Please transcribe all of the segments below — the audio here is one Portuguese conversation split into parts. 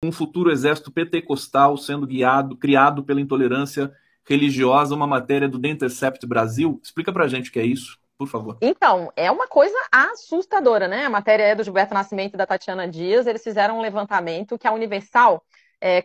um futuro exército pentecostal sendo criado pela intolerância religiosa, uma matéria do The Intercept Brasil. Explica pra gente o que é isso, por favor. Então, é uma coisa assustadora, né? A matéria é do Gilberto Nascimento e da Tatiana Dias. Eles fizeram um levantamento que a Universal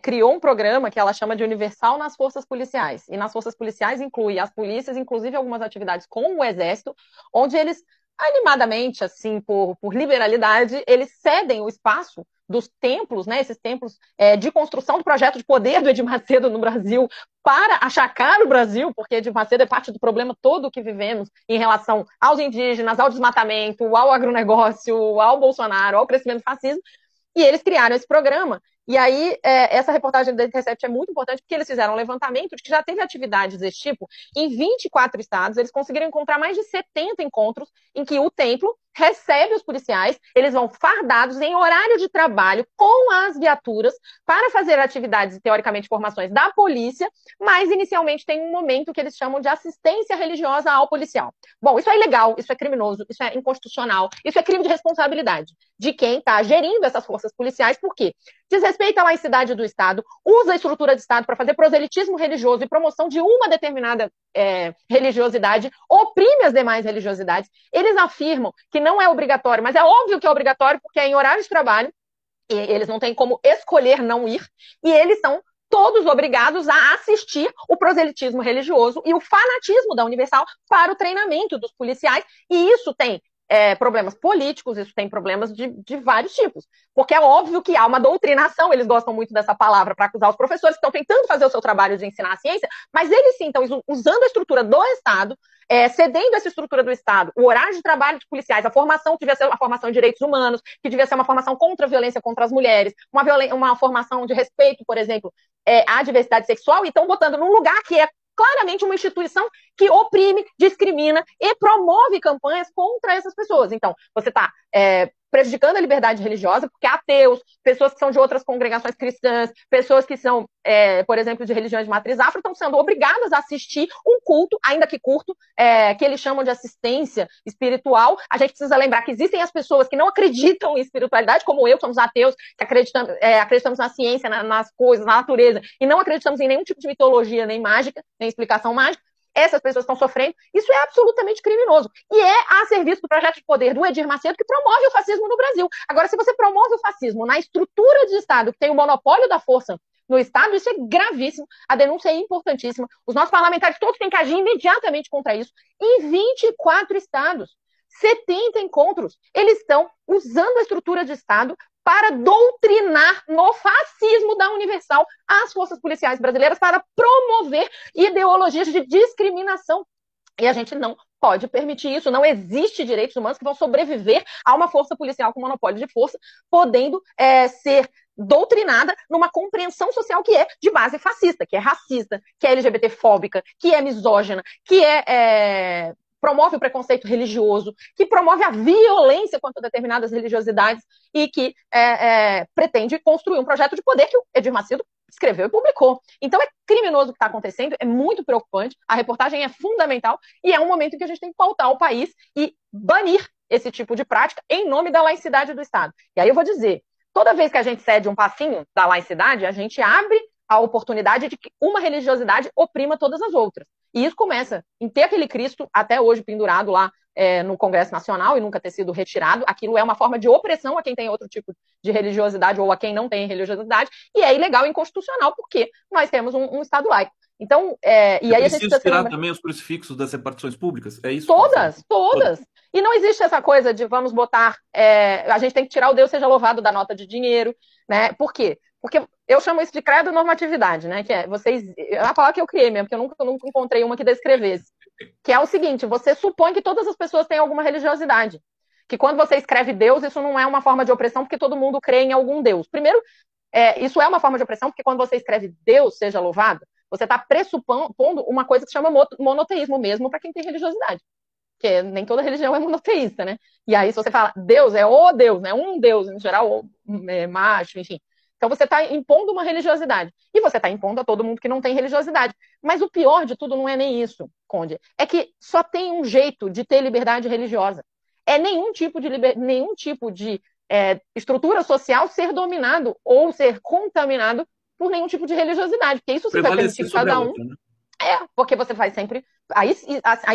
criou um programa que ela chama de Universal nas Forças Policiais. E nas Forças Policiais inclui as polícias, inclusive algumas atividades com o Exército, onde eles, animadamente, assim, por liberalidade, eles cedem o espaço dos templos, né, esses templos de construção do projeto de poder do Edir Macedo no Brasil para achacar o Brasil, porque Edir Macedo é parte do problema todo que vivemos em relação aos indígenas, ao desmatamento, ao agronegócio, ao Bolsonaro, ao crescimento do fascismo, e eles criaram esse programa. E aí, essa reportagem do Intercept é muito importante porque eles fizeram um levantamento de que já teve atividades desse tipo em 24 estados. Eles conseguiram encontrar mais de 70 encontros em que o templo recebe os policiais, eles vão fardados em horário de trabalho com as viaturas para fazer atividades e, teoricamente, formações da polícia, mas inicialmente tem um momento que eles chamam de assistência religiosa ao policial. Bom, isso é ilegal, isso é criminoso, isso é inconstitucional, isso é crime de responsabilidade de quem está gerindo essas forças policiais, por quê? Desrespeita a laicidade do Estado, usa a estrutura de Estado para fazer proselitismo religioso e promoção de uma determinada religiosidade, oprime as demais religiosidades. Eles afirmam que não é obrigatório, mas é óbvio que é obrigatório porque é em horário de trabalho, e eles não têm como escolher não ir, e eles são todos obrigados a assistir o proselitismo religioso e o fanatismo da Universal para o treinamento dos policiais, e isso tem problemas políticos, isso tem problemas de vários tipos. Porque é óbvio que há uma doutrinação, eles gostam muito dessa palavra para acusar os professores que estão tentando fazer o seu trabalho de ensinar a ciência, mas eles sim estão usando a estrutura do Estado, cedendo essa estrutura do Estado, o horário de trabalho de policiais, a formação que devia ser uma formação de direitos humanos, que devia ser uma formação contra a violência contra as mulheres, uma formação de respeito, por exemplo, à diversidade sexual, e estão botando num lugar que é claramente uma instituição que oprime, discrimina e promove campanhas contra essas pessoas. Então, você está prejudicando a liberdade religiosa, porque ateus, pessoas que são de outras congregações cristãs, pessoas que são, por exemplo, de religiões de matriz afro, estão sendo obrigadas a assistir um culto, ainda que curto, que eles chamam de assistência espiritual. A gente precisa lembrar que existem as pessoas que não acreditam em espiritualidade, como eu, que somos ateus, que acreditamos na ciência, nas coisas, na natureza, e não acreditamos em nenhum tipo de mitologia, nem mágica, nem explicação mágica. Essas pessoas estão sofrendo, isso é absolutamente criminoso. E é a serviço do projeto de poder do Edir Macedo que promove o fascismo no Brasil. Agora, se você promove o fascismo na estrutura de Estado, que tem o monopólio da força no Estado, isso é gravíssimo, a denúncia é importantíssima. Os nossos parlamentares todos têm que agir imediatamente contra isso. Em 24 estados, 70 encontros, eles estão usando a estrutura de Estado para doutrinar no fascismo da Universal as forças policiais brasileiras para promover ideologias de discriminação. E a gente não pode permitir isso. Não existe direitos humanos que vão sobreviver a uma força policial com monopólio de força, podendo ser doutrinada numa compreensão social que é de base fascista, que é racista, que é LGBTfóbica, que é misógina, que promove o preconceito religioso, que promove a violência contra determinadas religiosidades e que pretende construir um projeto de poder que o Edir Macedo escreveu e publicou. Então é criminoso o que está acontecendo, é muito preocupante, a reportagem é fundamental e é um momento em que a gente tem que pautar o país e banir esse tipo de prática em nome da laicidade do Estado. E aí eu vou dizer, toda vez que a gente cede um passinho da laicidade, a gente abre a oportunidade de que uma religiosidade oprima todas as outras. E isso começa em ter aquele Cristo até hoje pendurado lá no Congresso Nacional e nunca ter sido retirado. Aquilo é uma forma de opressão a quem tem outro tipo de religiosidade ou a quem não tem religiosidade, e é ilegal e inconstitucional porque nós temos um Estado laico. Então, e aí a gente precisa tirar também os crucifixos das repartições públicas? É isso? Todas. E não existe essa coisa de vamos botar... a gente tem que tirar o Deus seja louvado da nota de dinheiro, né? Por quê? Porque eu chamo isso de credo normatividade, né? Que é a palavra que eu criei mesmo, porque eu nunca encontrei uma que descrevesse. Que é o seguinte, você supõe que todas as pessoas têm alguma religiosidade. Que quando você escreve Deus, isso não é uma forma de opressão, porque todo mundo crê em algum Deus. Primeiro, isso é uma forma de opressão, porque quando você escreve Deus seja louvado, você está pressupondo uma coisa que se chama monoteísmo mesmo para quem tem religiosidade. Porque nem toda religião é monoteísta, né? E aí, se você fala Deus, é o Deus, né? Um Deus, em geral, macho, enfim. Então você está impondo uma religiosidade. E você está impondo a todo mundo que não tem religiosidade. Mas o pior de tudo não é nem isso, Conde. É que só tem um jeito de ter liberdade religiosa. Nenhum tipo de estrutura social ser dominado ou ser contaminado por nenhum tipo de religiosidade, porque isso sim vai permitir que cada um... Outra, né? Porque você faz sempre... Aí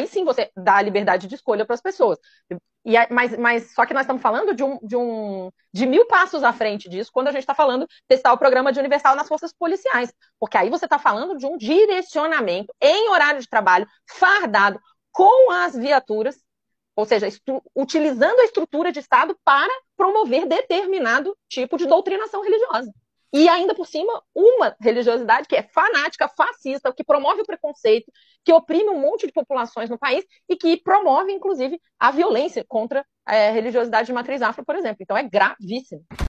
sim você dá a liberdade de escolha para as pessoas. Mas só que nós estamos falando de 1000 passos à frente disso, quando a gente está falando de testar o programa de universal nas forças policiais. Porque aí você está falando de um direcionamento em horário de trabalho, fardado, com as viaturas, ou seja, utilizando a estrutura de Estado para promover determinado tipo de doutrinação religiosa. E ainda por cima, uma religiosidade que é fanática, fascista, que promove o preconceito, que oprime um monte de populações no país e que promove, inclusive, a violência contra a religiosidade de matriz afro, por exemplo. Então é gravíssimo.